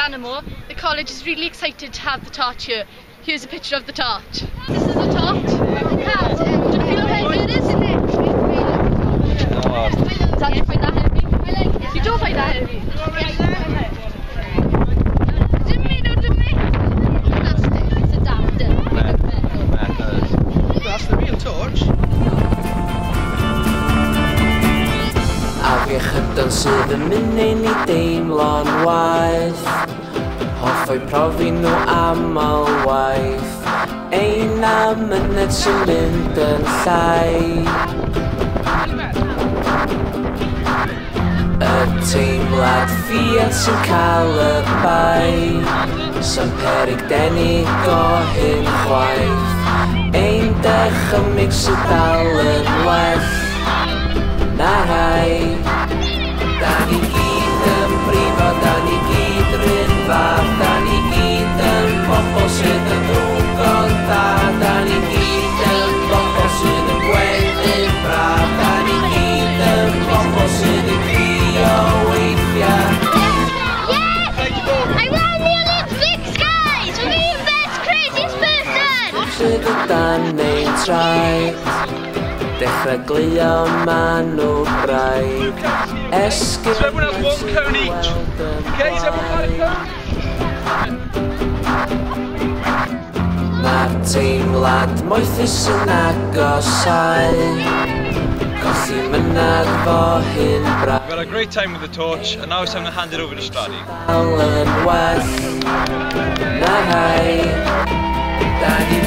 GLAN-Y-MOR, the college is really excited to have the torch here. Here's a picture of the torch. This is the torch. Do you feel how heavy it is? Does that find that heavy? You don't find that heavy? It's adapted. That's the real torch. Afiechydon sydd yn mynd ein I deimlo'n waith. Hoffai profi nhw amal waith. Ein am myned sy'n mynd yn llai. Y teimlad ffiad sy'n cael y bai. Sa'n peryg denig o hyn chwaith. Ein dychymig sy'n dal yn well. Na rai. Da ni gyd yn brifo, da ni gyd ryn fath. Da ni gyd yn bobl sydd yn ddrwgon da. Da ni gyd yn bobl sydd yn gweddi'n braf. Da ni gyd yn bobl sydd yn crio weithiau. Sydd ydan ein traed. Dechrau glio ma nhw braidd. So everyone has one cone each. Okay, is everyone got a cone? Mae'r teimlad moethus yn agosau. Colli mynad fo hyn braidd. We've had a great time with the torch, and now it's time to hand it over to STRADE. Dal yn well. Na hai. Da ni